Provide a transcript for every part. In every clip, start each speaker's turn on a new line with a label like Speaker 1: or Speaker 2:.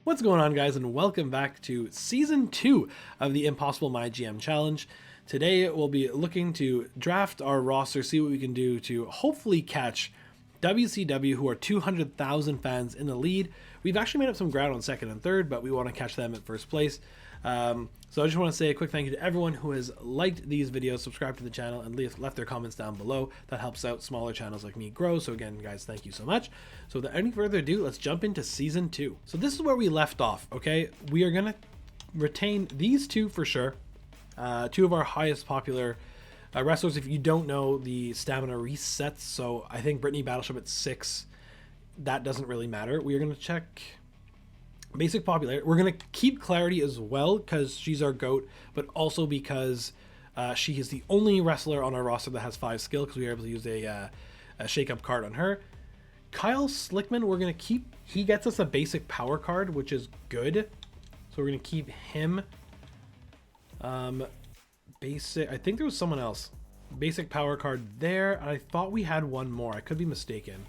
Speaker 1: What's going on, guys, and welcome back to Season 2 of the Impossible My GM Challenge. Today, we'll be looking to draft our roster, see what we can do to hopefully catch WCW, who are 200,000 fans in the lead. We've actually made up some ground on second and third, but we want to catch them at first place. So I just want to say a quick thank you to everyone who has liked these videos, subscribed to the channel, and left their comments down below. That helps out smaller channels like me grow. So again, guys, thank you so much. So without any further ado, let's jump into Season 2. So this is where we left off, okay? We are going to retain these two for sure. Two of our highest popular wrestlers. If you don't know, the stamina resets. So I think Brittany Battleship at 6, that doesn't really matter. We are going to check basic popularity. We're going to keep Clarity as well because she's our GOAT, but also because she is the only wrestler on our roster that has 5 skill, because we are able to use a shake-up card on her. Kyle Slickman, we're going to keep. He gets us a basic power card, which is good. So we're going to keep him. Basic, I think there was someone else. Basic power card there. I thought we had one more. I could be mistaken.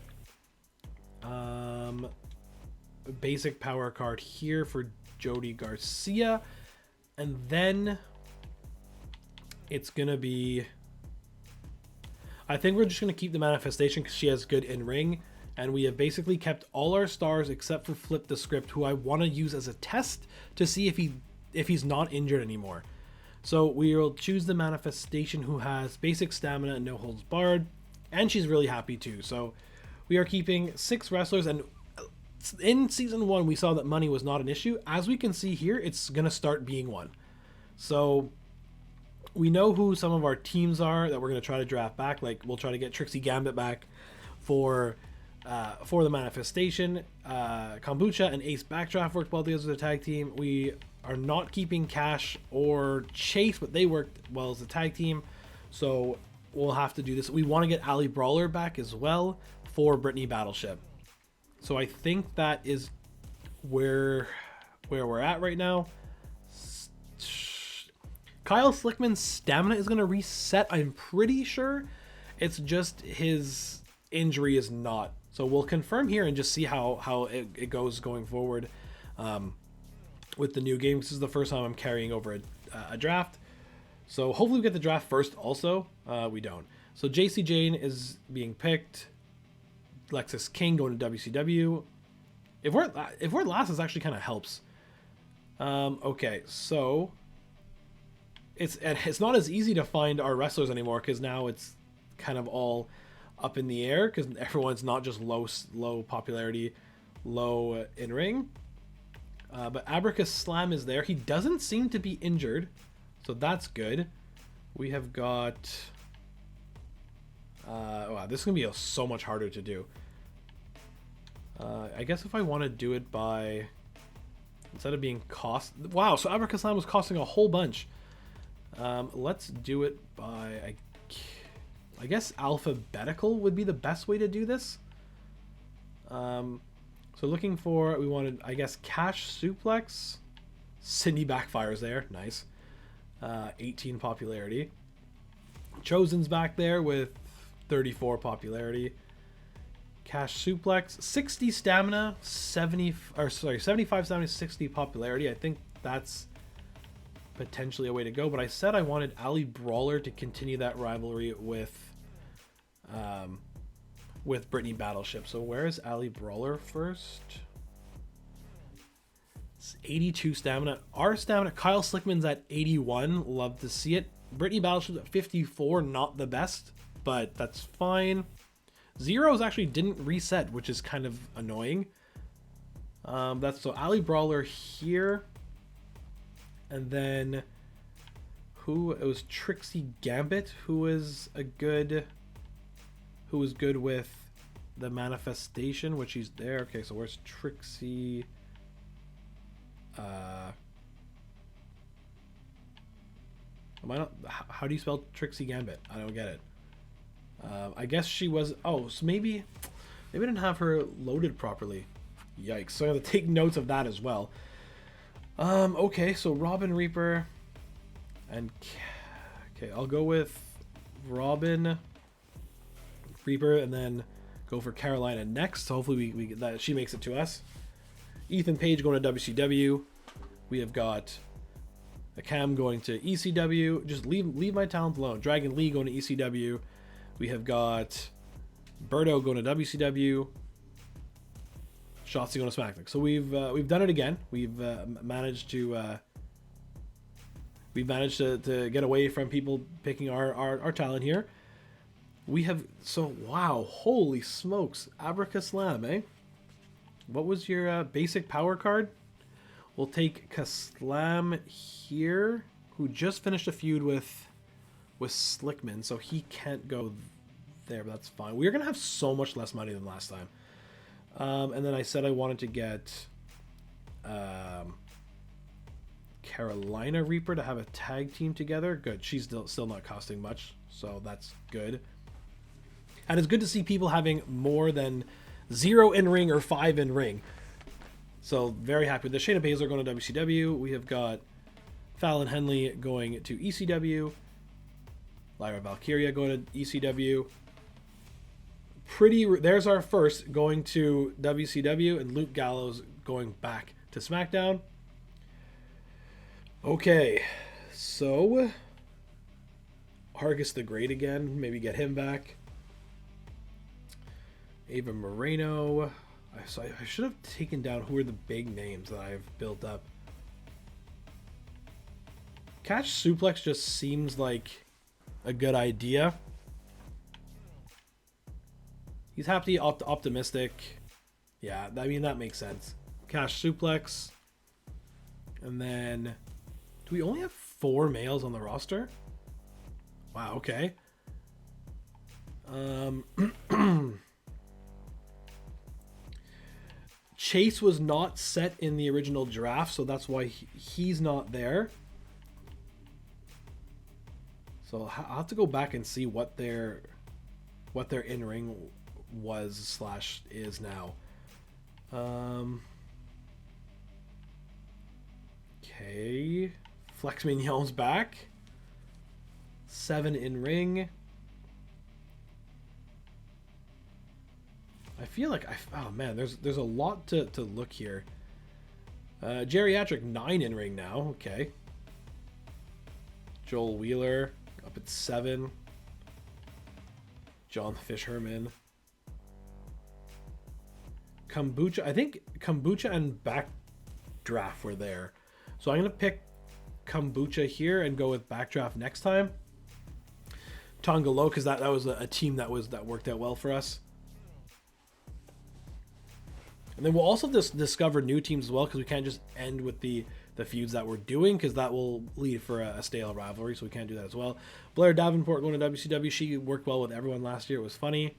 Speaker 1: Basic power card here for Jody Garcia, and then it's gonna be, I think we're just gonna keep the manifestation because she has good in ring, and we have basically kept all our stars except for Flip the Script, who I want to use as a test to see if he's not injured anymore. So we will choose the manifestation, who has basic stamina and no holds barred, and she's really happy too. So we are keeping 6 wrestlers, and in Season 1, we saw that money was not an issue. As we can see here, it's going to start being one. So we know who some of our teams are that we're going to try to draft back. Like, we'll try to get Trixie Gambit back for the manifestation. Kombucha and Ace Backdraft worked well together as a tag team. We are not keeping Cash or Chase, but they worked well as a tag team. So we'll have to do this. We want to get Ali Brawler back as well for Brittany Battleship. So I think that is where we're at right now. Kyle Slickman's stamina is going to reset. I'm pretty sure it's just his injury is not. So we'll confirm here and just see how it goes going forward with the new game. This is the first time I'm carrying over a draft. So hopefully we get the draft first also. We don't. So JC Jane is being picked. Lexus King going to WCW. If we're last, this actually kind of helps. Okay, so it's not as easy to find our wrestlers anymore, because now it's kind of all up in the air, because everyone's not just low popularity, low in ring. But Abracus Slam is there. He doesn't seem to be injured, so that's good. We have got. Wow, this is gonna be so much harder to do. I guess if I want to do it by, instead of being cost, wow, so Abracus Slam was costing a whole bunch. Let's do it by, I guess alphabetical would be the best way to do this. So looking for, we wanted, I guess, Cash Suplex. Cindy Backfires there, nice. 18 popularity. Chosen's back there with 34 popularity. Cash Suplex, 60 stamina, 75 stamina, 60 popularity. I think that's potentially a way to go, but I said I wanted Ali Brawler to continue that rivalry with Brittany Battleship. So where is Ali Brawler first? It's 82 stamina. Our stamina, Kyle Slickman's at 81. Love to see it. Brittany Battleship's at 54. Not the best, but that's fine. Zeros actually didn't reset, which is kind of annoying. That's so Ali Brawler here. And then it was Trixie Gambit, who was good with the manifestation, which he's there. Okay, so where's Trixie? How do you spell Trixie Gambit? I don't get it. I guess she was, so maybe I didn't have her loaded properly. Yikes. So I have to take notes of that as well. Okay, so Robin Reaper and okay, I'll go with Robin Reaper and then go for Carolina next. So hopefully that she makes it to us. Ethan Page going to WCW. We have got a Cam going to ECW. Just leave my talent alone. Dragon Lee going to ECW. We have got Berto going to WCW. Shotzi going to SmackDown. So we've done it again. We've managed to get away from people picking our talent here. We have wow, holy smokes, Abraca Slam, eh? What was your basic power card? We'll take Kaslam here, who just finished a feud with Slickman, so he can't go there, but that's fine. We're gonna have so much less money than last time. And then I said I wanted to get Carolina Reaper to have a tag team together. Good. She's still not costing much, so that's good. And it's good to see people having more than 0 in ring or 5 in ring. So very happy with this. Shayna Baszler going to WCW. We have got Fallon Henley going to ECW. Lyra Valkyria going to ECW. There's our first going to WCW, and Luke Gallows going back to SmackDown. Okay, so Argus the Great again. Maybe get him back. Ava Moreno. So I should have taken down who are the big names that I've built up. Catch Suplex just seems like a good idea. He's happy, optimistic. Yeah, I mean, that makes sense. Cash Suplex. And then, do we only have 4 males on the roster? Wow, okay. Chase was not set in the original draft, so that's why he's not there. So I'll have to go back and see what their in-ring was / is now. Okay. Flex Mignon's back. 7 in ring. I feel like oh man, there's a lot to look here. Geriatric 9 in ring now. Okay. Joel Wheeler up at 7. John Fish Herman. Kombucha. I think Kombucha and Backdraft were there. So I'm going to pick Kombucha here and go with Backdraft next time. Tonga Low, because that was a team that worked out well for us. And then we'll also discover new teams as well, because we can't just end with the feuds that we're doing, because that will lead for a stale rivalry, so we can't do that as well. Blair Davenport going to WCW. She worked well with everyone last year. It was funny.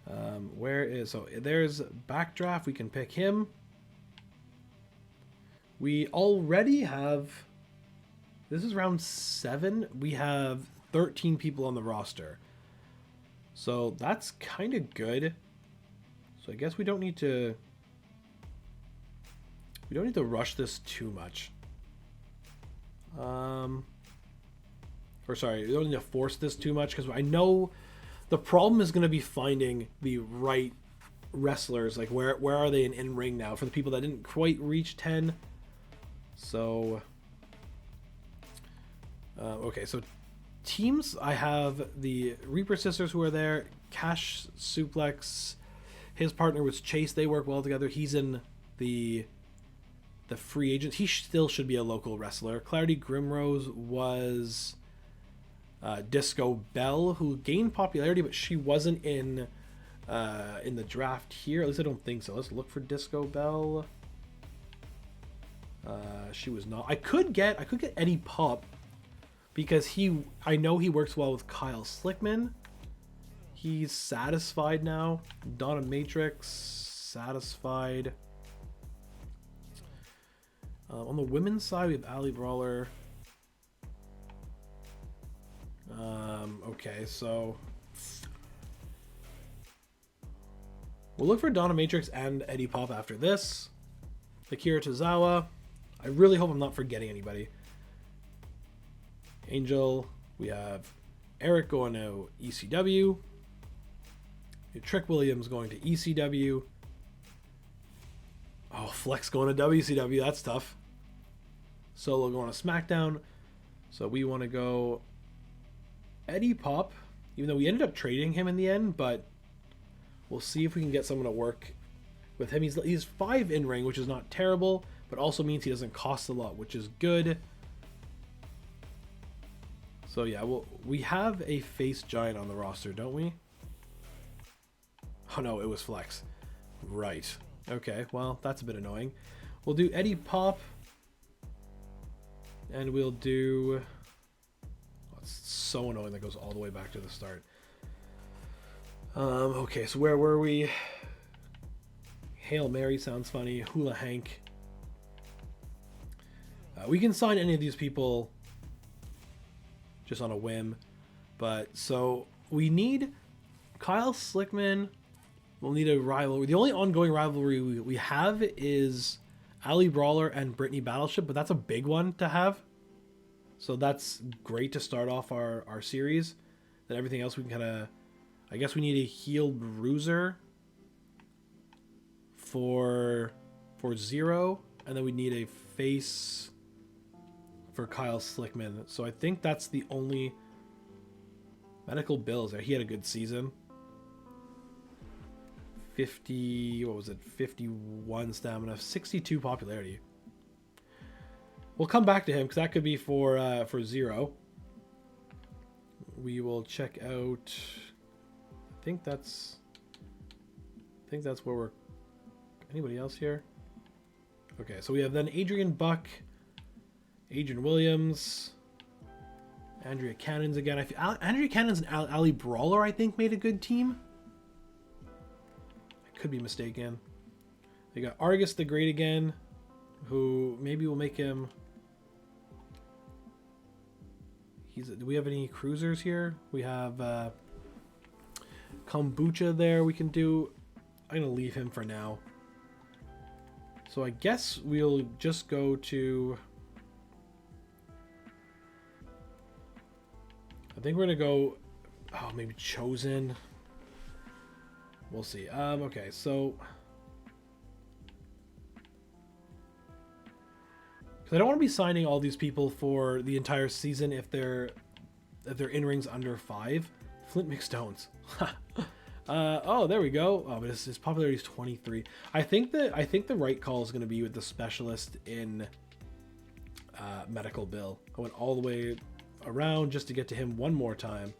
Speaker 1: There's Backdraft. We can pick him. We already have, this is round 7. We have 13 people on the roster. So that's kind of good. So I guess we don't need to rush this too much. We don't need to force this too much, because I know the problem is going to be finding the right wrestlers. Like where are they in ring now for the people that didn't quite reach 10. So okay, so teams, I have the Reaper Sisters who are there. Cash Suplex, his partner was Chase. They work well together. He's in the free agent. He still should be a local wrestler. Clarity Grimrose was Disco Bell, who gained popularity, but she wasn't in the draft here. At least I don't think so. Let's look for Disco Bell. She was not. I could get Eddie Pop, because I know he works well with Kyle Slickman. He's satisfied now. Donna Matrix, satisfied. On the women's side, we have Ali Brawler. Okay, so we'll look for Donna Matrix and Eddie Pop after this. Akira Tozawa. I really hope I'm not forgetting anybody. Angel. We have Eric going to ECW. Trick Williams going to ECW. Oh, Flex going to WCW. That's tough. Solo going to SmackDown. So we want to go Eddie Pop, even though we ended up trading him in the end, but we'll see if we can get someone to work with him. He's 5 in ring, which is not terrible, but also means he doesn't cost a lot, which is good. So yeah, we have a face giant on the roster, don't we? Oh no, it was Flex. Right. Okay, well, that's a bit annoying. We'll do Eddie Pop. And we'll do... Oh, it's so annoying that goes all the way back to the start. Okay, so where were we? Hail Mary sounds funny. Hula Hank. We can sign any of these people just on a whim. But, so, we need Kyle Slickman. We'll need a rivalry. The only ongoing rivalry we have is Ali Brawler and Brittany Battleship, but that's a big one to have. So that's great to start off our series. Then everything else we can kind of... I guess we need a heel bruiser for Zero. And then we need a face for Kyle Slickman. So I think that's the only... Medical Bills there. He had a good season. 50, what was it? 51 stamina, 62 popularity. We'll come back to him because that could be for Zero. We will check out. I think that's where we're. Anybody else here? Okay, so we have then Adrian Buck, Adrian Williams, Andrea Cannons again. Andrea Cannons and Ali Brawler, I think, made a good team. Could be mistaken. They got Argus the Great again, who maybe will make him... Do we have any cruisers here? We have Kombucha there we can do. I'm going to leave him for now. So I guess we'll just go to... I think we're going to go... Oh, maybe Chosen... We'll see. Okay, so... Because I don't want to be signing all these people for the entire season if their in-ring's under 5. Flint McStones. Oh, there we go. Oh, but his popularity is 23. I think the right call is going to be with the specialist in Medical Bill. I went all the way around just to get to him one more time.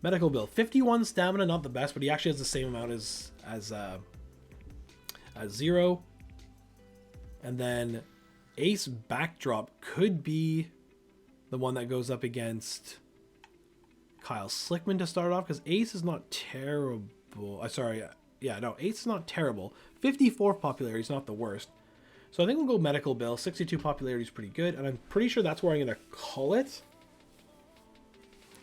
Speaker 1: Medical Bill, 51 stamina, not the best, but he actually has the same amount as Zero. And then Ace Backdrop could be the one that goes up against Kyle Slickman to start off, because Ace is not terrible. Ace is not terrible. 54 popularity is not the worst. So I think we'll go Medical Bill. 62 popularity is pretty good, and I'm pretty sure that's where I'm going to call it.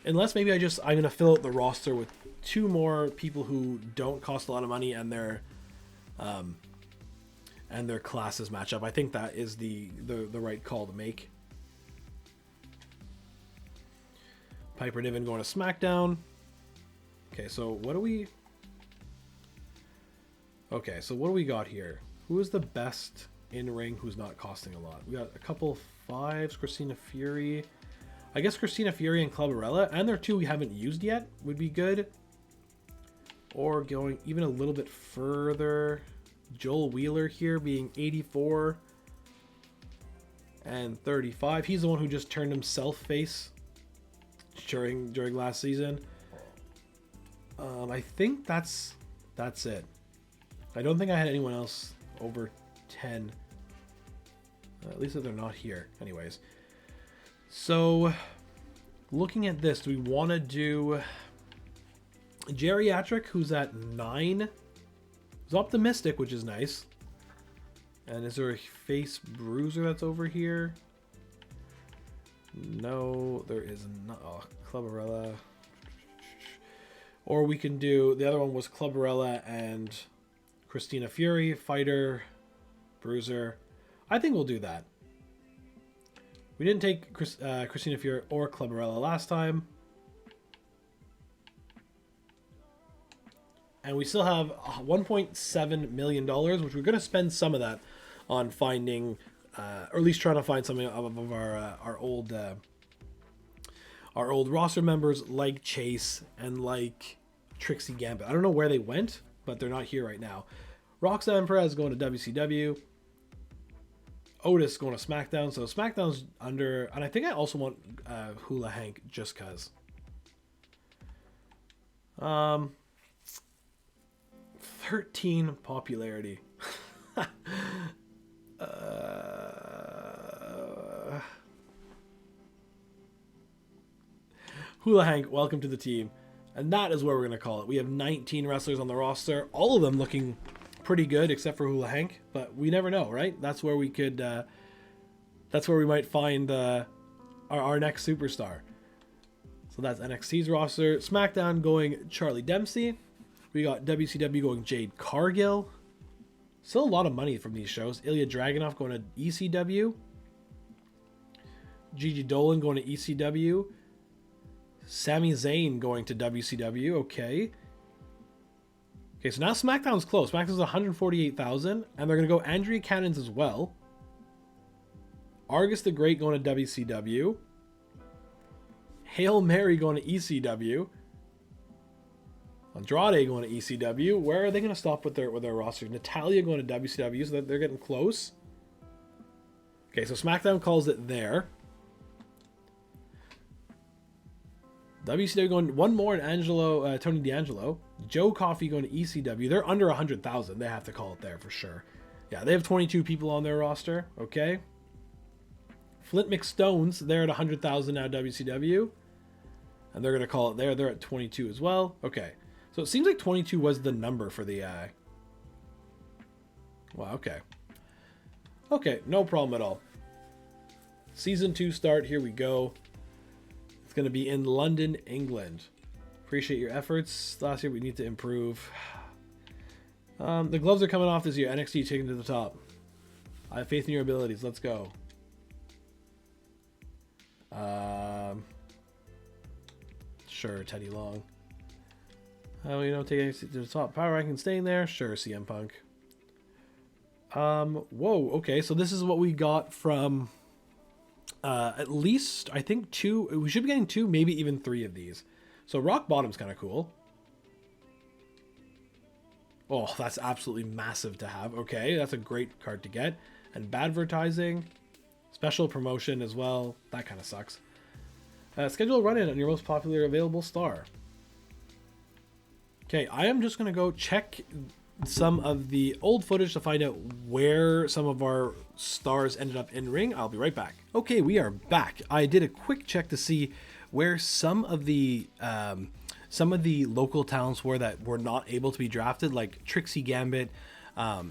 Speaker 1: Unless maybe I'm going to fill out the roster with 2 more people who don't cost a lot of money and their classes match up. I think that is the right call to make. Piper Niven going to SmackDown. Okay, so what do we... Okay, so what do we got here? Who is the best in-ring who's not costing a lot? We got a couple 5s. Christina Fury... I guess Christina Fury and Clubberella, and there are 2 we haven't used yet, would be good. Or going even a little bit further, Joel Wheeler here being 84 and 35. He's the one who just turned himself face during last season. I think that's it. I don't think I had anyone else over 10. At least if they're not here. Anyways. So, looking at this, do we want to do Geriatric, who's at 9? He's optimistic, which is nice. And is there a face bruiser that's over here? No, there is not. Oh, Clubberella. Or we can do, the other one was Clubberella and Christina Fury, fighter, bruiser. I think we'll do that. We didn't take Christina Fury or Clubberella last time. And we still have $1.7 million, which we're going to spend some of that on finding, or at least trying to find something of our old roster members like Chase and like Trixie Gambit. I don't know where they went, but they're not here right now. Roxanne Perez going to WCW. Otis going to SmackDown. So SmackDown's under, and I think I also want Hula Hank just because. 13 popularity. Hula Hank, welcome to the team. And that is where we're going to call it. We have 19 wrestlers on the roster, all of them looking pretty good except for Hula Hank, but we never know, right? That's where we could that's where we might find our next superstar. So that's NXT's roster. SmackDown going Charlie Dempsey. We got WCW going Jade Cargill. Still a lot of money from these shows. Ilya Dragunov going to ECW. Gigi Dolan going to ECW. Sami Zayn going to WCW. Okay, so now SmackDown's close. SmackDown's 148,000, and they're going to go Andrea Cannons as well. Argus the Great going to WCW. Hail Mary going to ECW. Andrade going to ECW. Where are they going to stop with their roster? Natalia going to WCW, so they're getting close. Okay, so SmackDown calls it there. WCW going one more, and Tony D'Angelo. Joe Coffey going to ECW. They're under 100,000. They have to call it there for sure. Yeah, they have 22 people on their roster. Okay. Flint McStones, they're at 100,000 now, WCW. And they're going to call it there. They're at 22 as well. Okay. So it seems like 22 was the number for the... Wow, okay. Okay, no problem at all. Season 2 start. Here we go. It's going to be in London, England. Appreciate your efforts. Last year we need to improve. The gloves are coming off this year. NXT taking to the top. I have faith in your abilities. Let's go. Sure, Teddy Long. Take NXT to the top. Power ranking staying there. Sure, CM Punk. Whoa. Okay, so this is what we got from. At least I think 2. We should be getting 2, maybe even 3 of these. So Rock Bottom's kind of cool. Oh, that's absolutely massive to have. Okay, that's a great card to get. And Badvertising. Special promotion as well. That kind of sucks. Schedule a run-in on your most popular available star. Okay, I am just going to go check some of the old footage to find out where some of our stars ended up in ring. I'll be right back. Okay, we are back. I did a quick check to see where some of the local talents were that were not able to be drafted, like Trixie Gambit,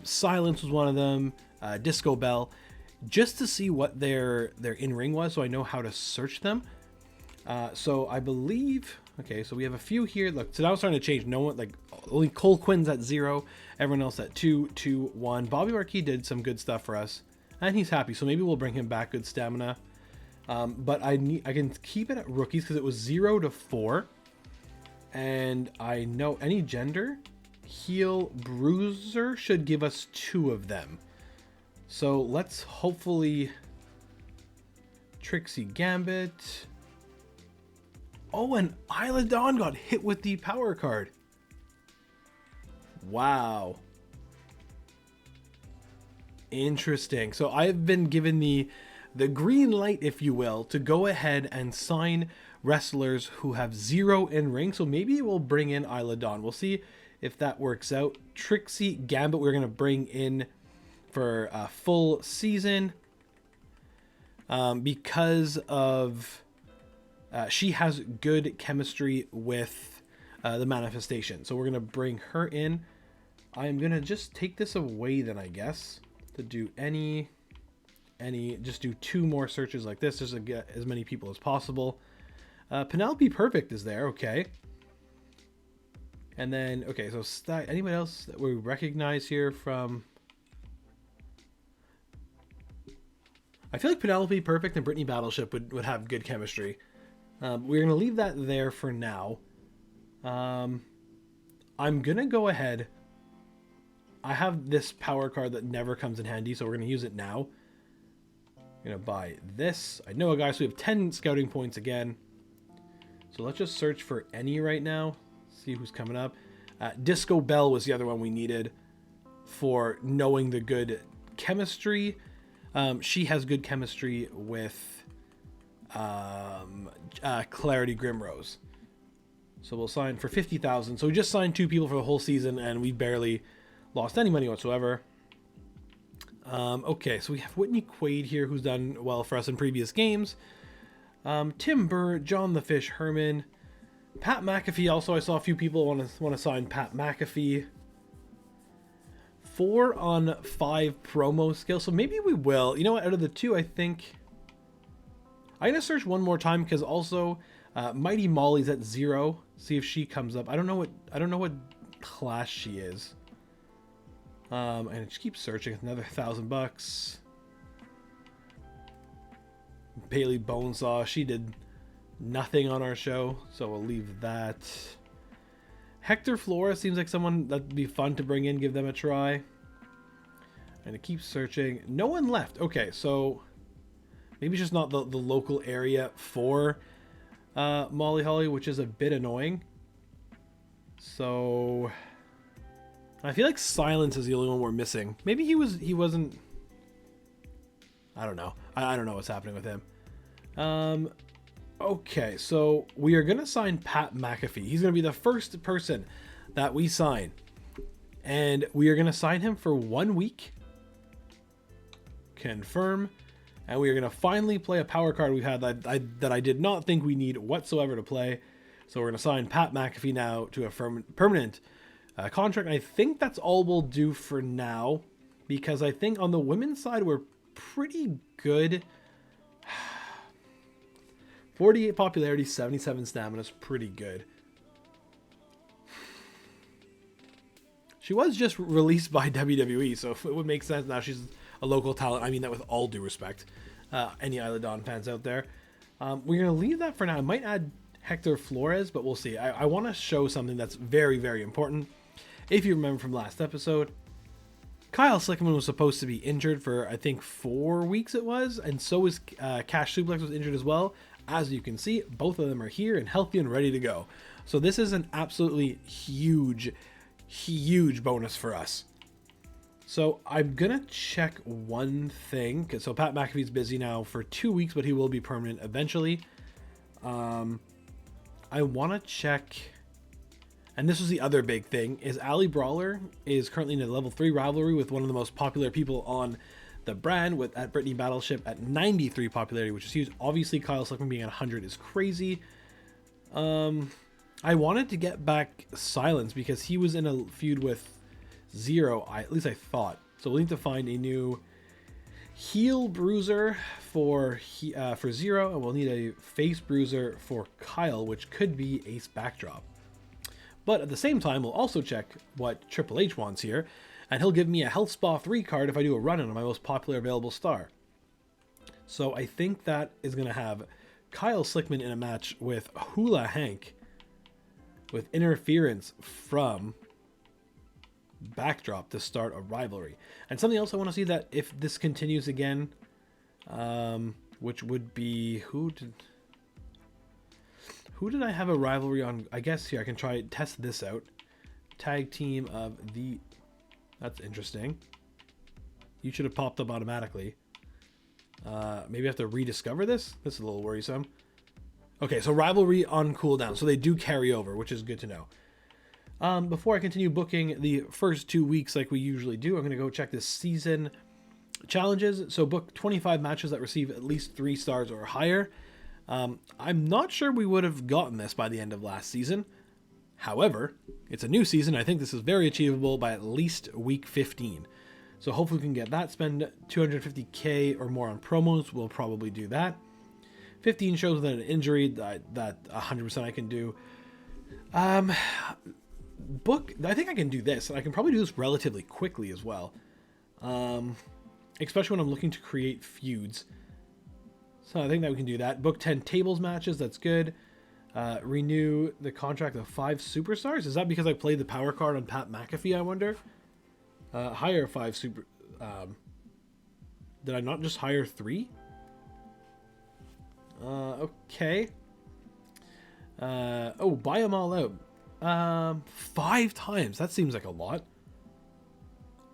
Speaker 1: Silence was one of them, Disco Bell, just to see what their in-ring was, so I know how to search them. So I believe, okay, so we have a few here. Look, so now it's starting to change. No one, like, only Cole Quinn's at 0, everyone else at 2, 2, 1. Bobby Marquis did some good stuff for us, and he's happy, so maybe we'll bring him back. Good stamina. But I can keep it at rookies because it was 0 to 4, and I know any gender heel bruiser should give us 2 of them. So let's hopefully Trixie Gambit. Oh, and Isla Dawn got hit with the power card. Wow. Interesting. So I've been given the green light, if you will, to go ahead and sign wrestlers who have 0 in ring. So maybe we'll bring in Isla Dawn. We'll see if that works out. Trixie Gambit we're going to bring in for a full season because of... she has good chemistry with the manifestation. So we're going to bring her in. I'm going to just take this away then, I guess, to do just do 2 more searches like this, just to get as many people as possible. Penelope Perfect is there. Okay. And then, okay, so anybody else that we recognize here from... I feel like Penelope Perfect and Brittany Battleship would have good chemistry. We're going to leave that there for now. I'm going to go ahead. I have this power card that never comes in handy, so we're going to use it now. I'm going to buy this. I know, guys, so we have 10 scouting points again. So let's just search for any right now. See who's coming up. Disco Bell was the other one we needed for knowing the good chemistry. She has good chemistry with Clarity Grimrose. So we'll sign for 50,000. So we just signed 2 people for the whole season, and we barely lost any money whatsoever. Okay, so we have Whitney Quaid here, who's done well for us in previous games. Tim Burr, John the Fish Herman, Pat McAfee. Also, I saw a few people want to sign Pat McAfee. 4 on 5 promo skill, so maybe we will. You know what? Out of the 2, I think I'm gonna search one more time because also Mighty Molly's at 0. See if she comes up. I don't know what class she is. And just keep searching. Another $1,000. Bailey Bonesaw, she did nothing on our show, so we'll leave that. Hector Flores seems like someone that'd be fun to bring in, give them a try. And to keep searching. No one left. Okay, so maybe it's just not the local area for Molly Holly, which is a bit annoying. So I feel like Silence is the only one we're missing. Maybe he wasn't. I don't know. I don't know what's happening with him. Okay, so we are gonna sign Pat McAfee. He's gonna be the first person that we sign, and we are gonna sign him for 1 week. Confirm, and we are gonna finally play a power card we've had that I did not think we need whatsoever to play. So we're gonna sign Pat McAfee now to a permanent contract. And I think that's all we'll do for now, because I think on the women's side we're pretty good. 48 popularity, 77 stamina is pretty good. She was just released by WWE, so it would make sense now she's a local talent. I mean that with all due respect. Any Isla Dawn fans out there. We're going to leave that for now. I might add Hector Flores, but we'll see. I want to show something that's very, very important. If you remember from last episode, Kyle Slickman was supposed to be injured for, I think, 4 weeks it was, and so was Cash Suplex was injured as well. As you can see, both of them are here and healthy and ready to go. So this is an absolutely huge bonus for us. So I'm going to check one thing. So Pat McAfee's busy now for 2 weeks, but he will be permanent eventually. I want to check, and this was the other big thing, is Ali Brawler is currently in a level 3 rivalry with one of the most popular people on the brand at Brittany Battleship at 93 popularity, which is huge. Obviously, Kyle Slickman being at 100 is crazy. I wanted to get back Silence because he was in a feud with Zero, at least I thought. So we'll need to find a new heel bruiser for Zero, and we'll need a face bruiser for Kyle, which could be Ace Backdrop. But at the same time, we'll also check what Triple H wants here, and he'll give me a Health Spa 3 card if I do a run-in on my most popular available star. So I think that is going to have Kyle Slickman in a match with Hula Hank with interference from Backdrop to start a rivalry. And something else I want to see, that if this continues again, which would be, who did I have a rivalry on? I guess here I can try test this out. Tag team of the, that's interesting. You should have popped up automatically. Maybe I have to rediscover this. This is a little worrisome. Okay, so rivalry on cooldown, so they do carry over, which is good to know. Before I continue booking the first 2 weeks like we usually do, I'm going to go check this season challenges. So book 25 matches that receive at least 3 stars or higher. I'm not sure we would have gotten this by the end of last season. However, it's a new season. I think this is very achievable by at least week 15. So hopefully we can get that. Spend 250k or more on promos. We'll probably do that. 15 shows without an injury. That 100% I can do. Book, I think I can do this. I can probably do this relatively quickly as well. Especially when I'm looking to create feuds. So I think that we can do that. Book 10 tables matches. That's good. Renew the contract of 5 superstars. Is that because I played the power card on Pat McAfee, I wonder? Hire 5 super... did I not just hire 3? Okay. Oh, buy them all out. 5 times. That seems like a lot.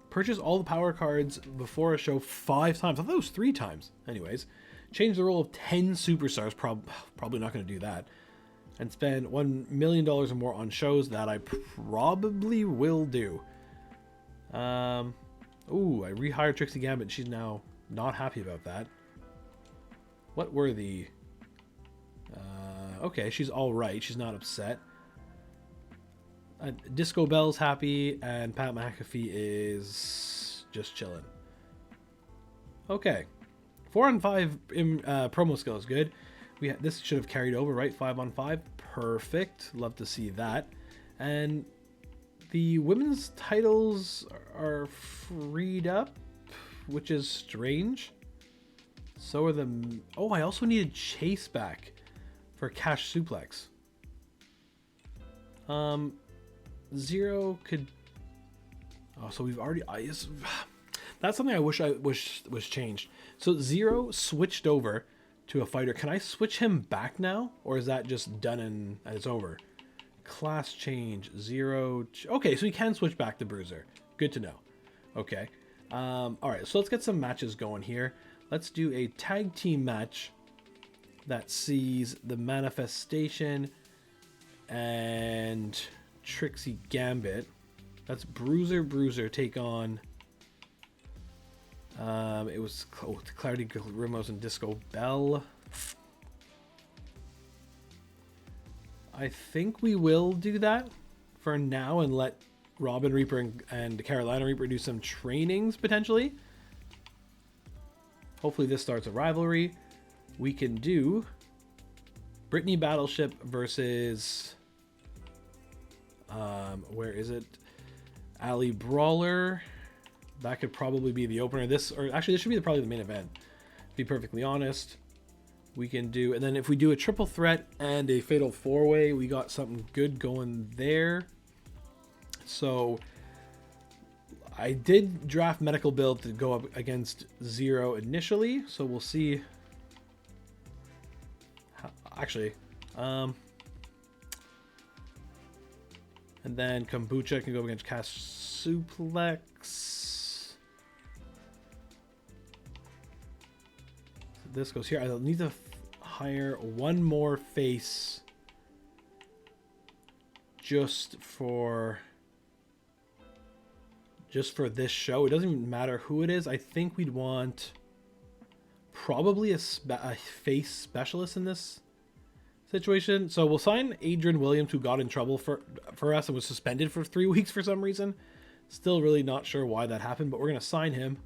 Speaker 1: Purchase all the power cards before a show 5 times. I thought it was 3 times. Anyways. Change the role of 10 superstars. Probably not going to do that. And spend $1 million or more on shows. That I probably will do. Ooh, I rehired Trixie Gambit. She's now not happy about that. What were the... okay, she's alright. She's not upset. Disco Bell's happy, and Pat McAfee is just chilling. Okay. 4 on 5 promo skill is good. This should have carried over, right? 5 on 5. Perfect. Love to see that. And the women's titles are freed up, which is strange. So are the... Oh, I also needed Chase back for Cash Suplex. Zero could... Oh, so we've already... That's something I wish was changed. So Zero switched over to a fighter. Can I switch him back now? Or is that just done and it's over? Class change. Zero... Okay, so he can switch back to Bruiser. Good to know. Okay. Alright, so let's get some matches going here. Let's do a tag team match that sees the Manifestation and Trixie Gambit. That's Bruiser take on... it was Clarity Grimos and Disco Bell. I think we will do that for now and let Robin Reaper and Carolina Reaper do some trainings potentially. Hopefully this starts a rivalry. We can do Brittany Battleship versus where is it? Ali Brawler. That could probably be the opener. This should be probably the main event, to be perfectly honest. We can do, and then if we do a triple threat and a fatal 4-way, we got something good going there. So I did draft Medical Build to go up against Zero initially, so we'll see. Actually, and then Kombucha can go against Cash Suplex. This goes here. I'll need to hire one more face just for this show. It doesn't even matter who it is. I think we'd want probably a face specialist in this situation. So we'll sign Adrian Williams, who got in trouble for us and was suspended for 3 weeks for some reason. Still really not sure why that happened, but we're going to sign him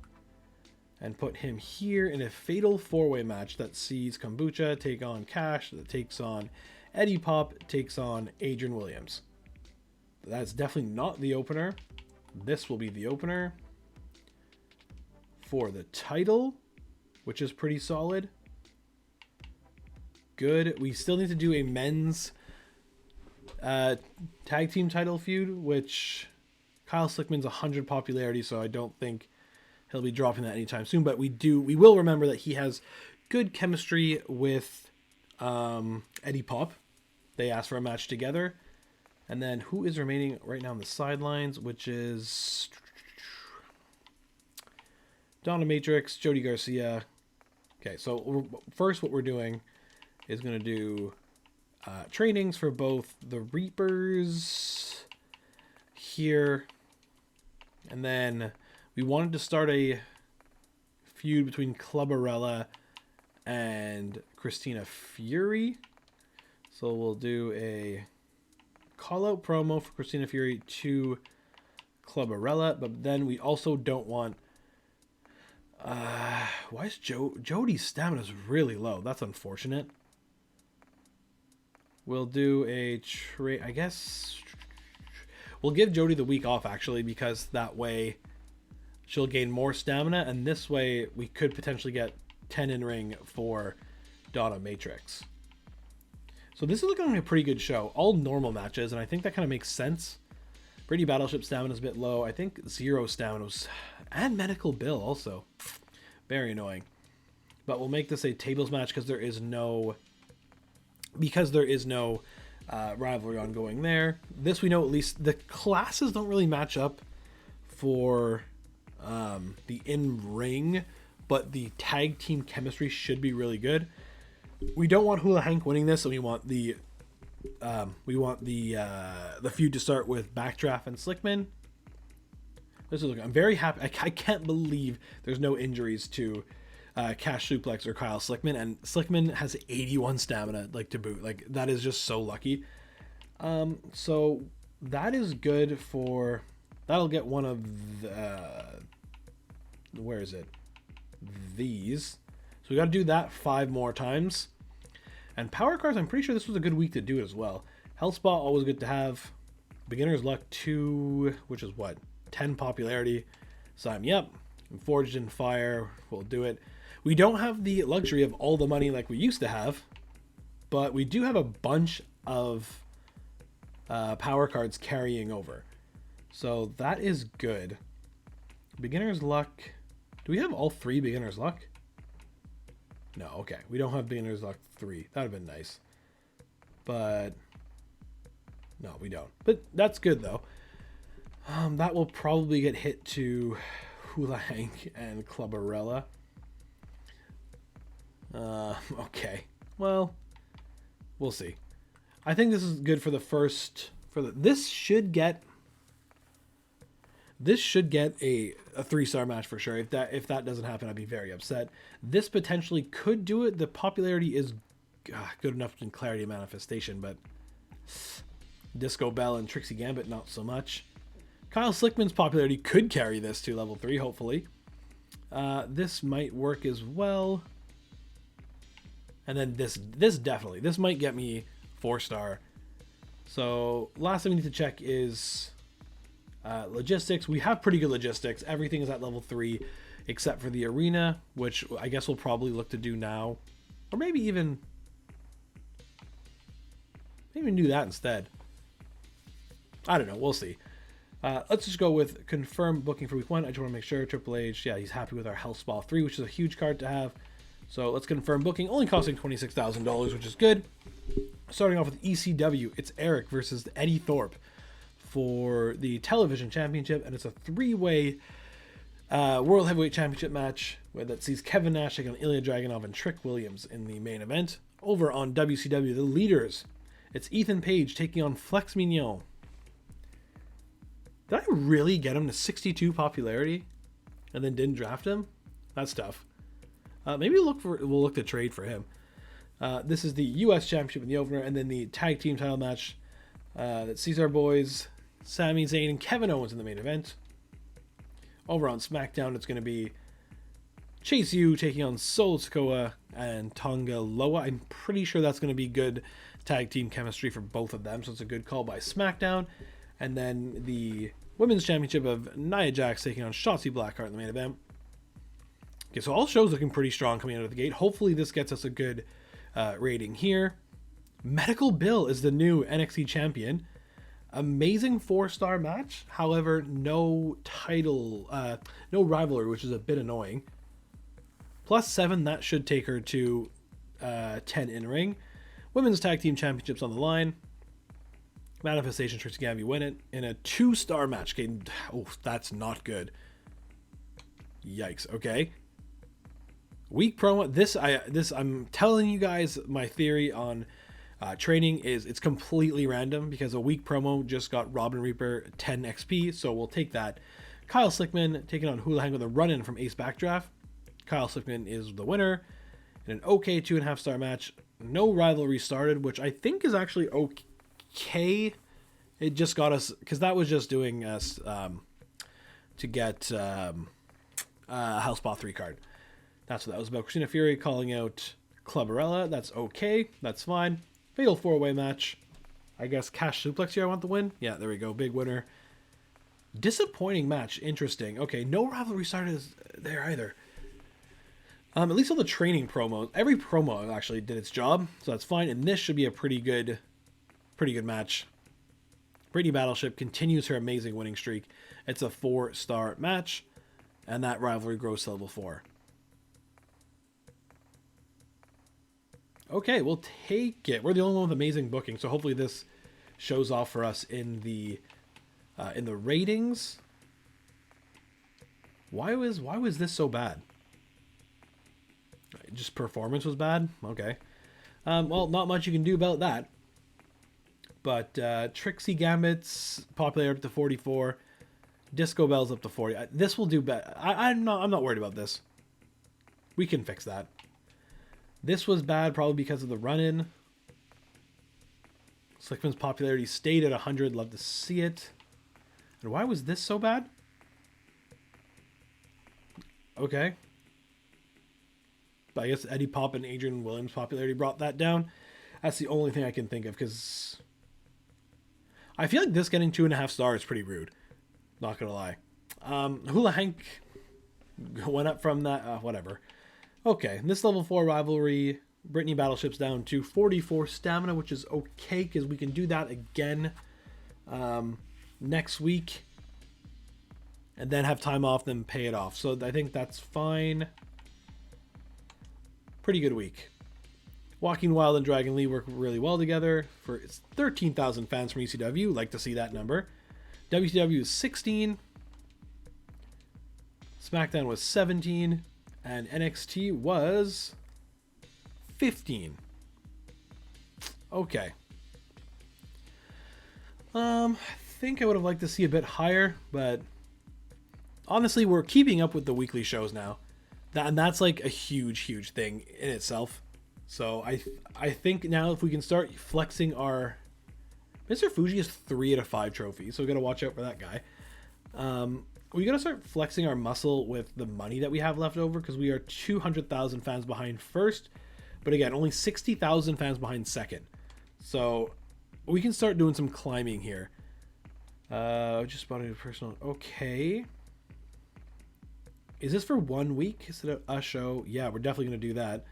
Speaker 1: and put him here in a fatal 4-way match that sees Kombucha take on Cash, that takes on Eddie Pop, takes on Adrian Williams. That's definitely not the opener. This will be the opener for the title, which is pretty solid. Good. We still need to do a men's tag team title feud, which Kyle Slickman's 100 popularity, so I don't think he'll be dropping that anytime soon. But we will remember that he has good chemistry with Eddie Pop. They asked for a match together. And then who is remaining right now on the sidelines, which is Donna Matrix, Jody Garcia. Okay, so first what we're doing is going to do trainings for both the Reapers here. And then we wanted to start a feud between Clubbarella and Christina Fury. So we'll do a call-out promo for Christina Fury to Clubbarella, but then we also don't want... why is Jody's stamina is really low? That's unfortunate. We'll do a I guess we'll give Jody the week off, actually, because that way she'll gain more stamina, and this way we could potentially get 10 in ring for Donna Matrix. So this is looking like a pretty good show. All normal matches, and I think that kind of makes sense. Brady Battleship stamina is a bit low. I think Zero stamina was... And Medical Bill also. Very annoying. But we'll make this a tables match because there is no... rivalry ongoing there. This we know at least. The classes don't really match up for the in-ring, but the tag team chemistry should be really good. We don't want Hula Hank winning this, and we want the feud to start with Backdraft and Slickman. I'm very happy. I can't believe there's no injuries to Cash Suplex or Kyle Slickman, and Slickman has 81 stamina, like, to boot. Like, that is just so lucky. So that is good for... That'll get one of the... Where is it? These. So we got to do that 5 more times. And Power Cards, I'm pretty sure this was a good week to do it as well. Health Spot, always good to have. Beginner's Luck 2, which is what? 10 popularity. Sign me up. Forged in Fire, we'll do it. We don't have the luxury of all the money like we used to have, but we do have a bunch of power cards carrying over. So that is good. Beginner's Luck. Do we have all 3 Beginner's Luck? No, okay. We don't have Beginner's Luck 3. That would have been nice. But no, we don't. But that's good, though. That will probably get hit to Hula Hank and Clubbarella. Okay. Well, we'll see. I think this is good for the first... This should get a 3-star match for sure. If that doesn't happen, I'd be very upset. This potentially could do it. The popularity is good enough in Clarity Manifestation, but Disco Bell and Trixie Gambit, not so much. Kyle Slickman's popularity could carry this to level 3, hopefully. This might work as well. And then this definitely. This might get me 4-star. So last thing we need to check is logistics. We have pretty good logistics. Everything is at level 3 except for the arena, which I guess we'll probably look to do now. Or maybe even do that instead. I don't know. We'll see. Let's just go with confirm booking for week 1. I just want to make sure Triple H, yeah, he's happy with our Health Spa 3, which is a huge card to have. So let's confirm booking, only costing $26,000, which is good. Starting off with ECW, it's Eric versus Eddie Thorpe for the Television Championship, and it's a 3-way World Heavyweight Championship match that sees Kevin Nash taking on Ilya Dragunov and Trick Williams in the main event. Over on WCW, the leaders, it's Ethan Page taking on Flex Mignon. Did I really get him to 62 popularity and then didn't draft him? That's tough. Maybe we'll look to trade for him. This is the U.S. Championship in the opener, and then the tag team title match that sees our boys Sami Zayn and Kevin Owens in the main event. Over on SmackDown, it's going to be Chase U taking on Solo Sikoa and Tonga Loa. I'm pretty sure that's going to be good tag team chemistry for both of them, so it's a good call by SmackDown. And then the Women's Championship of Nia Jax taking on Shotzi Blackheart in the main event. Okay, so all shows looking pretty strong coming out of the gate. Hopefully this gets us a good rating here. Medical Bill is the new NXT champion. Amazing 4-star match. However, no title, no rivalry, which is a bit annoying. +7, that should take her to 10 in ring. Women's Tag Team Championships on the line. Manifestation, Trixie Gambit win it in a 2-star match. Okay, oh, that's not good. Yikes. Okay. Week promo. I'm telling you guys, my theory on training is it's completely random because a week promo just got Robin Reaper 10 XP, so we'll take that. Kyle Slickman taking on Hula Hank with a run-in from Ace Backdraft. Kyle Slickman is the winner in an okay 2.5-star match. No rivalry started, which I think is actually okay. It just got us, because that was just doing us to get House Ball 3 card. That's what that was about. Christina Fury calling out Clubbarella. That's okay. That's fine. Fatal 4-way match. I guess Cash Suplex here I want the win. Yeah, there we go. Big winner. Disappointing match. Interesting. Okay, no rivalry started there either. At least all the training promos, every promo actually did its job, so that's fine. And this should be a pretty good match. Brittany Battleship continues her amazing winning streak. It's a 4-star match, and that rivalry grows to level 4. Okay, we'll take it. We're the only one with amazing booking, so hopefully this shows off for us in the ratings. Why was this so bad? Just performance was bad? Okay. Well, not much you can do about that. But Trixie Gambit's popularity up to 44. Disco Bell's up to 40. This will do better. I'm not worried about this. We can fix that. This was bad probably because of the run-in. Slickman's popularity stayed at 100. Love to see it. And why was this so bad? Okay. But I guess Eddie Pop and Adrian Williams' popularity brought that down. That's the only thing I can think of, because I feel like this getting 2.5 stars is pretty rude. Not gonna lie. Hula Hank went up from that. Whatever. Okay, this level 4 rivalry, Brittany Battleship's down to 44 stamina, which is okay because we can do that again next week, and then have time off, then pay it off. So I think that's fine. Pretty good week. Walking Wild and Dragon Lee work really well together. For it's 13,000 fans from ECW. Like to see that number. WCW is 16. SmackDown was 17. And NXT was 15. Okay. I think I would have liked to see a bit higher, but honestly, we're keeping up with the weekly shows now. And that's like a huge thing in itself. So I think now if we can start flexing our... Mr. Fuji has 3 out of 5 trophies, so we got to watch out for that guy. We got to start flexing our muscle with the money that we have left over, because we are 200,000 fans behind first. But again, only 60,000 fans behind second. So we can start doing some climbing here. Just bought a personal... Okay. Is this for 1 week? Is it a show? Yeah, we're definitely going to do that.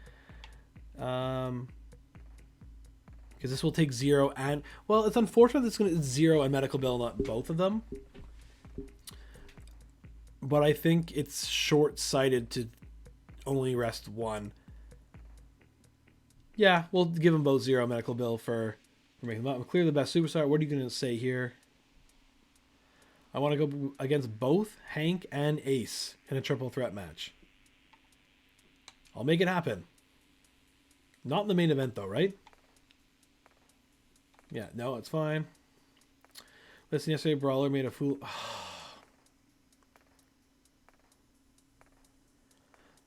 Speaker 1: Because this will take 0 and... Well, it's unfortunate it's going to 0 and medical bill, not both of them. But I think it's short-sighted to only rest 1. Yeah, we'll give them both 0 medical bill for making them up. Clear the best superstar. What are you going to say here? I want to go against both Hank and Ace in a triple threat match. I'll make it happen. Not in the main event, though, right? Yeah, no, it's fine. Listen, yesterday Brawler made a fool...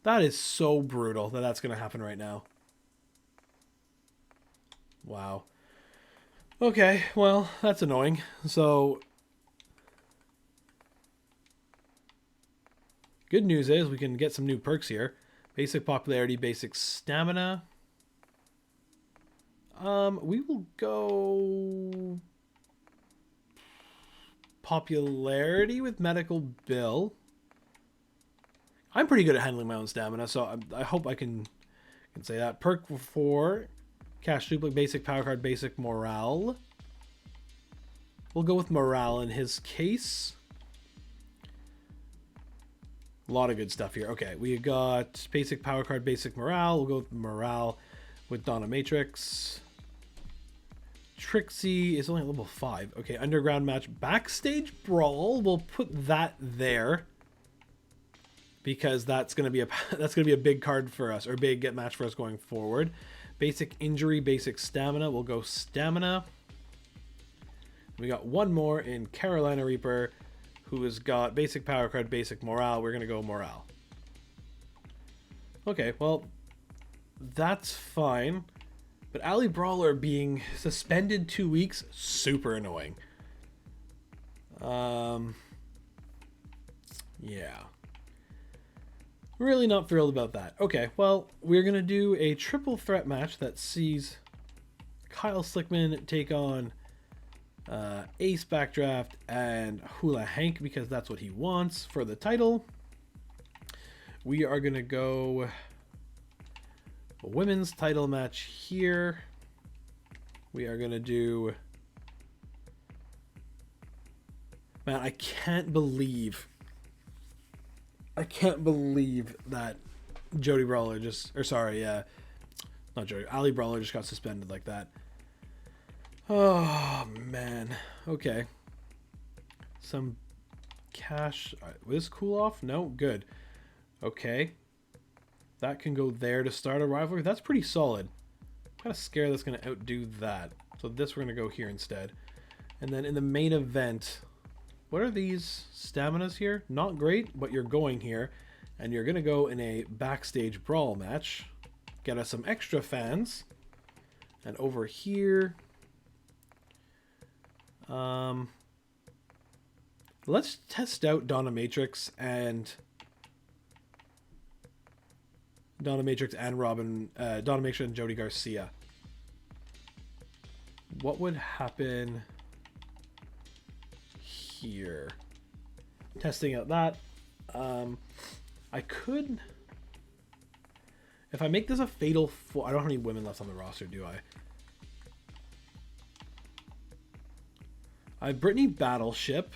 Speaker 1: That is so brutal that that's going to happen right now. Wow. Okay, well, that's annoying. So... Good news is we can get some new perks here. Basic popularity, basic stamina. We will go popularity with medical bill. I'm pretty good at handling my own stamina, so I hope I can say that. Perk 4, cash duplicate, basic power card, basic morale. We'll go with morale in his case. A lot of good stuff here. Okay, we got basic power card, basic morale. We'll go with morale with Donna Matrix. Trixie is only at level 5. Okay, underground match, backstage brawl. We'll put that there because that's gonna be a big card for us, or big match for us going forward. Basic injury, basic stamina. We'll go stamina. We got one more in Carolina Reaper, who has got basic power card, basic morale. We're going to go morale. Okay, well, that's fine. But Ali Brawler being suspended 2 weeks, super annoying. Yeah. Really not thrilled about that. Okay, well, we're going to do a triple threat match that sees Kyle Slickman take on Ace Backdraft and Hula Hank, because that's what he wants for the title. We are going to go a women's title match here. We are going to do... Man, I can't believe that Jody Brawler just... Or sorry, not Jody. Ali Brawler just got suspended like that. Oh, man. Okay. Some cash. Will this cool off? No? Good. Okay. That can go there to start a rivalry. That's pretty solid. I'm kind of scared that's going to outdo that. So this we're going to go here instead. And then in the main event, what are these staminas here? Not great, but you're going here. And you're going to go in a backstage brawl match. Get us some extra fans. And over here... let's test out Dominatrix and Robin, Dominatrix and Jody Garcia. What would happen here? Testing out that. I could, if I make this a fatal four. I don't have any women left on the roster, do I? I have Brittany Battleship.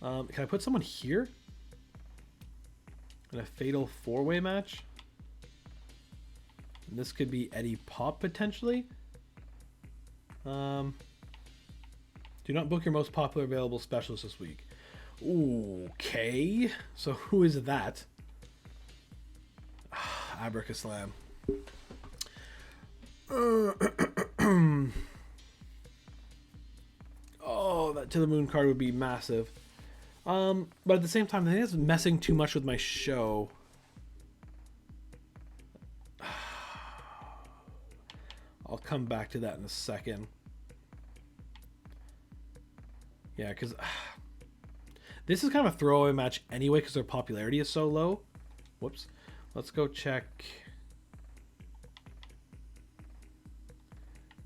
Speaker 1: Can I put someone here? In a fatal four-way match? And this could be Eddie Pop, potentially. Do not book your most popular available specialist this week. Okay. So who is that? Abracaslam. Oh, that To the Moon card would be massive. But at the same time, I think it's messing too much with my show. I'll come back to that in a second. Yeah, because this is kind of a throwaway match anyway because their popularity is so low. Whoops. Let's go check.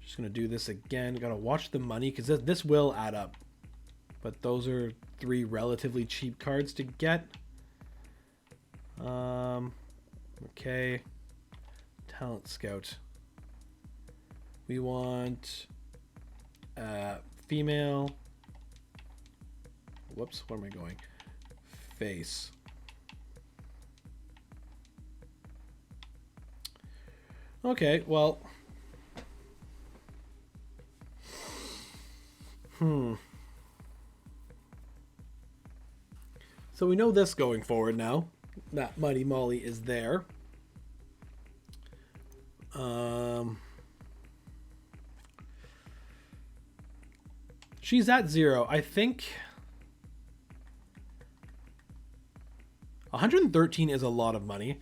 Speaker 1: Just going to do this again. Got to watch the money because this will add up. But those are 3 relatively cheap cards to get. Okay. Talent Scout. We want female. Whoops, where am I going? Face. Okay, well. So we know this going forward now. That Mighty Molly is there. She's at 0. I think 113 is a lot of money.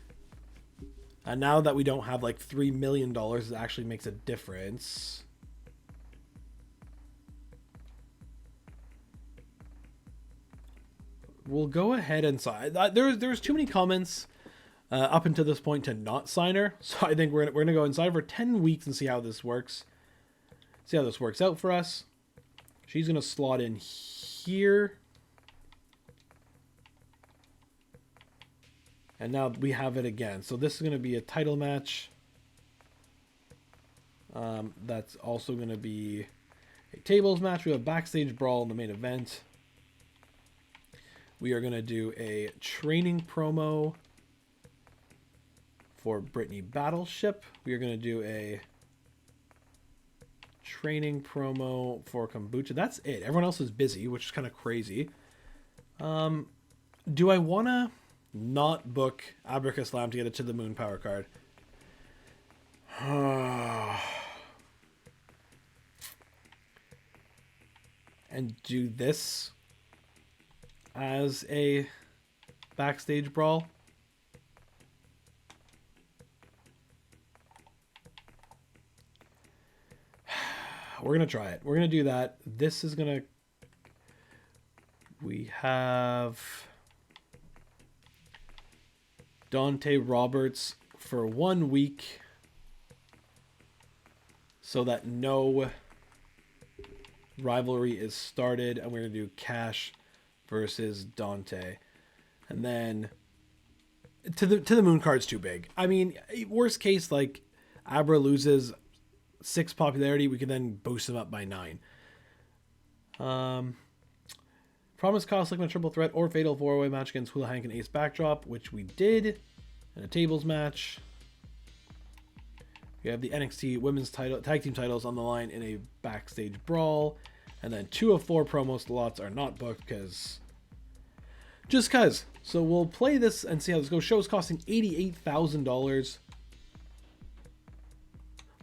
Speaker 1: And now that we don't have like $3 million, it actually makes a difference. We'll go ahead and sign. There's too many comments up until this point to not sign her. So I think we're gonna go and sign her for 10 weeks and see how this works. See how this works out for us. She's gonna slot in here. And now we have it again. So this is gonna be a title match. That's also gonna be a tables match. We have a backstage brawl in the main event. We are going to do a training promo for Brittany Battleship. We are going to do a training promo for Kombucha. That's it. Everyone else is busy, which is kind of crazy. Do I want to not book Abracaslam to get a To the Moon power card? And do this as a backstage brawl? We're going to try it. We're going to do that. This is going to... We have Dante Roberts for 1 week so that no rivalry is started. And we're going to do Cash versus Dante. And then to the moon card's too big. I mean, worst case, like Abra loses 6 popularity, we can then boost him up by 9. Promise Kyle Slickman triple threat or fatal 4-way match against Hula Hank and Ace Backdrop, which we did in a tables match. We have the NXT women's title tag team titles on the line in a backstage brawl, and then 2 of 4 promo slots are not booked just cause. So we'll play this and see how this goes. Show's costing $88,000.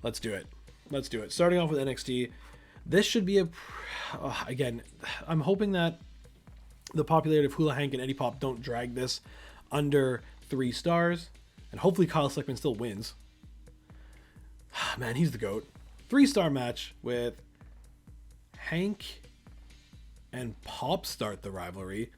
Speaker 1: Let's do it. Let's do it. Starting off with NXT. This should be again, I'm hoping that the popularity of Hula Hank and Eddie Pop don't drag this under 3 stars. And hopefully Kyle Slickman still wins. Man, he's the GOAT. 3-star match with Hank and Pop start the rivalry.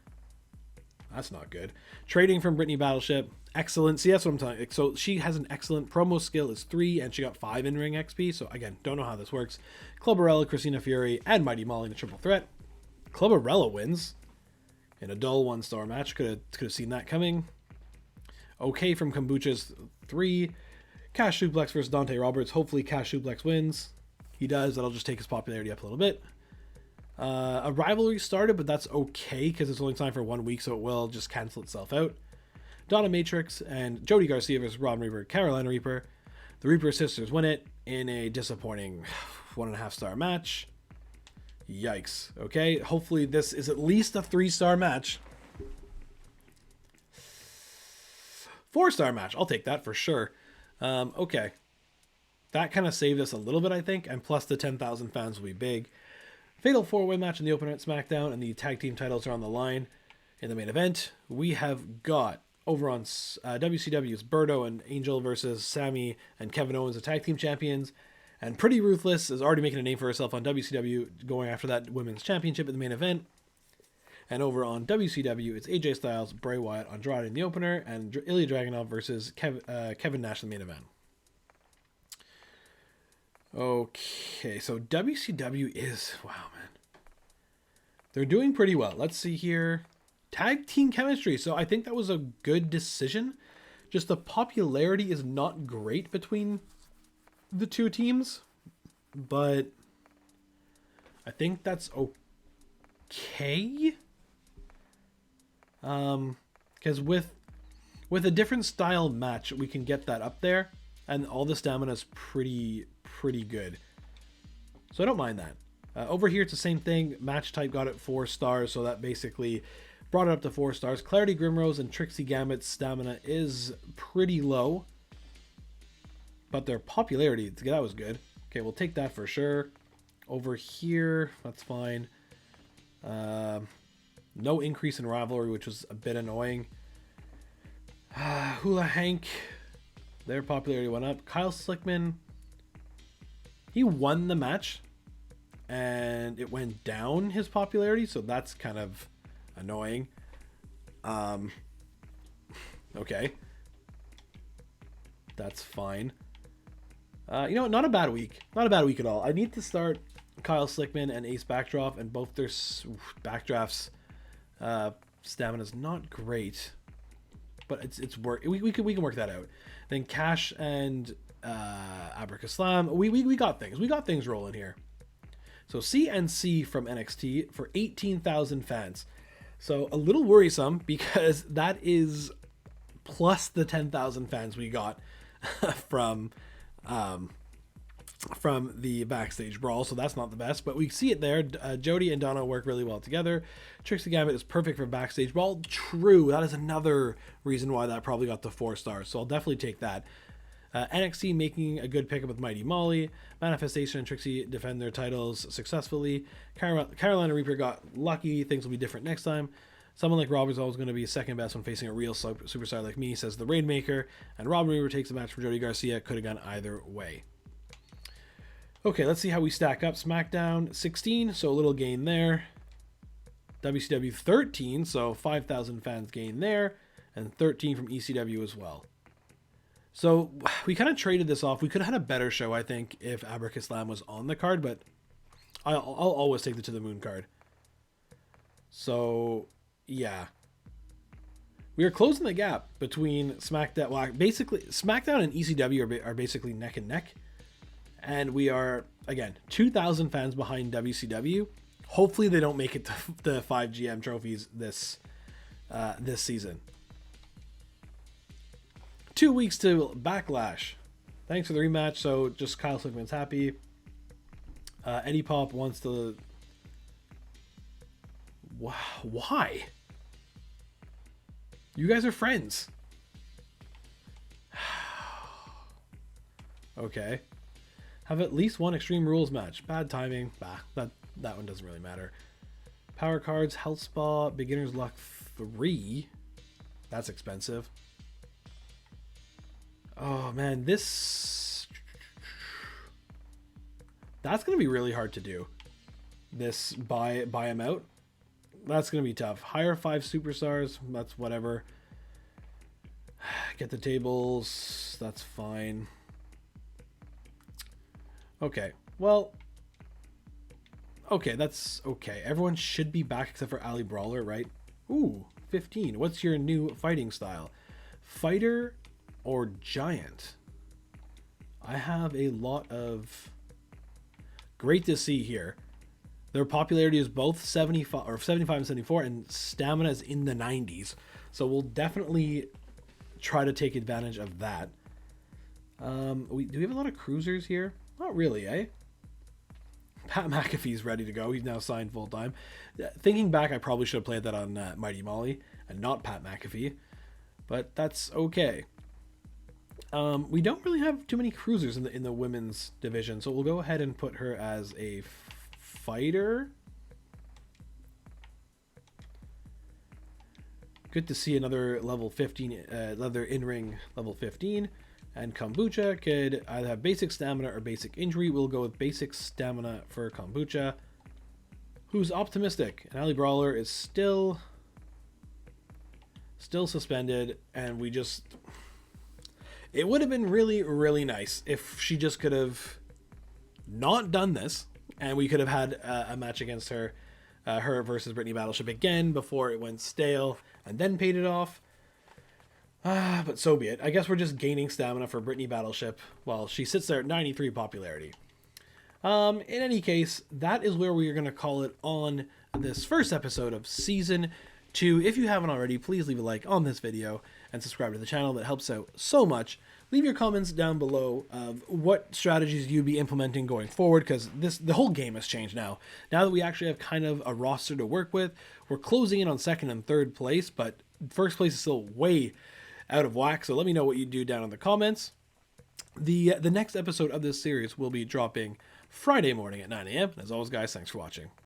Speaker 1: That's not good. Trading from Brittany Battleship. Excellent. See, that's what I'm telling you. So she has an excellent promo skill. Is 3, and she got 5 in-ring XP. So again, don't know how this works. Clubbarella, Christina Fury, and Mighty Molly in a triple threat. Clubbarella wins in a dull 1-star match. Could have seen that coming. Okay from Kombucha's 3. Cash Suplex versus Dante Roberts. Hopefully Cash Suplex wins. He does. That'll just take his popularity up a little bit. A rivalry started, but that's okay because it's only time for 1 week, so it will just cancel itself out. Donna Matrix and Jody Garcia versus Robin Reaper, Carolina Reaper. The Reaper sisters win it in a disappointing 1.5-star match. Yikes. Okay, hopefully this is at least a 3-star match. 4-star match. I'll take that for sure. Okay. That kind of saved us a little bit, I think, and plus the 10,000 fans will be big. Fatal 4-way match in the opener at SmackDown, and the tag team titles are on the line in the main event. We have got over on WCW's Berto and Angel versus Sammy and Kevin Owens, the tag team champions. And Pretty Ruthless is already making a name for herself on WCW, going after that women's championship in the main event. And over on WCW, it's AJ Styles, Bray Wyatt, Andrade in the opener, and Ilya Dragunov versus Kevin Nash in the main event. Okay, so WCW is... Wow, man. They're doing pretty well. Let's see here. Tag team chemistry. So I think that was a good decision. Just the popularity is not great between the 2 teams. But I think that's okay. Because with a different style match, we can get that up there. And all the stamina is pretty good. So I don't mind that. Over here, it's the same thing. Match type got it 4 stars, so that basically brought it up to 4 stars. Clarity Grimrose and Trixie Gambit's stamina is pretty low, but their popularity, that was good. Okay, we'll take that for sure. Over here, that's fine. No increase in rivalry, which was a bit annoying. Hula Hank, their popularity went up. Kyle Slickman, he won the match, and it went down his popularity, so that's kind of annoying. Okay. That's fine. Not a bad week. Not a bad week at all. I need to start Kyle Slickman and Ace Backdraft, and both their backdrafts stamina's not great, but it's work. We can work that out. Then Cash and Abracaslam. We got things. We got things rolling here. So CNC from NXT for 18,000 fans. So a little worrisome because that is plus the 10,000 fans we got from the backstage brawl. So that's not the best, but we see it there. Jody and Donna work really well together. Trixie Gambit is perfect for backstage brawl. True. That is another reason why that probably got the 4 stars. So I'll definitely take that. NXT making a good pickup with Mighty Molly. Manifestation and Trixie defend their titles successfully. Carolina Reaper got lucky. Things will be different next time. Someone like Rob is always going to be second best when facing a real superstar like me, says the Rainmaker. And Robin Reaper takes the match from Jody Garcia. Could have gone either way. Okay, let's see how we stack up. SmackDown 16, so a little gain there. WCW 13, so 5,000 fans gain there. And 13 from ECW as well. So we kind of traded this off. We could have had a better show, I think, if Abracaslam was on the card, but I'll always take the To the Moon card. So, yeah. We are closing the gap between SmackDown. Well, basically, SmackDown and ECW are basically neck and neck. And we are, again, 2,000 fans behind WCW. Hopefully they don't make it to the 5 GM trophies this season. 2 weeks to Backlash. Thanks for the rematch. So just Kyle Slickman's happy. Eddie Pop wants to... Why? You guys are friends. Okay. Have at least one Extreme Rules match. Bad timing. Bah, that one doesn't really matter. Power cards, Health Spa, Beginner's Luck 3. That's expensive. Oh man, that's gonna be really hard to do. This buy them out. That's gonna be tough. Hire 5 superstars. That's whatever. Get the tables. That's fine. Okay. Well. Okay, that's okay. Everyone should be back except for Ali Brawler, right? Ooh, 15. What's your new fighting style? Fighter or giant? I have a lot of... Great to see here. Their popularity is both 75 and 74, and stamina is in the 90s. So we'll definitely try to take advantage of that. Do we have a lot of cruisers here? Not really, eh? Pat McAfee's ready to go. He's now signed full time. Thinking back, I probably should have played that on Mighty Molly and not Pat McAfee, but that's okay. We don't really have too many cruisers in the women's division, so we'll go ahead and put her as a fighter. Good to see another level 15, another in-ring level 15. And Kombucha could either have basic stamina or basic injury. We'll go with basic stamina for Kombucha, who's optimistic. And Ali Brawler is still suspended, and we just... It would have been really, really nice if she just could have not done this, and we could have had a match against her, her versus Brittany Battleship again before it went stale, and then paid it off. But so be it. I guess we're just gaining stamina for Brittany Battleship while she sits there at 93 popularity. In any case, that is where we are going to call it on this first episode of Season 2. If you haven't already, please leave a like on this video and subscribe to the channel. That helps out so much. Leave your comments down below of what strategies you'd be implementing going forward, because the whole game has changed now. Now that we actually have kind of a roster to work with, we're closing in on 2nd and 3rd place, but 1st place is still way out of whack. So let me know what you do down in the comments. The next episode of this series will be dropping Friday morning at 9 a.m. And as always, guys, thanks for watching.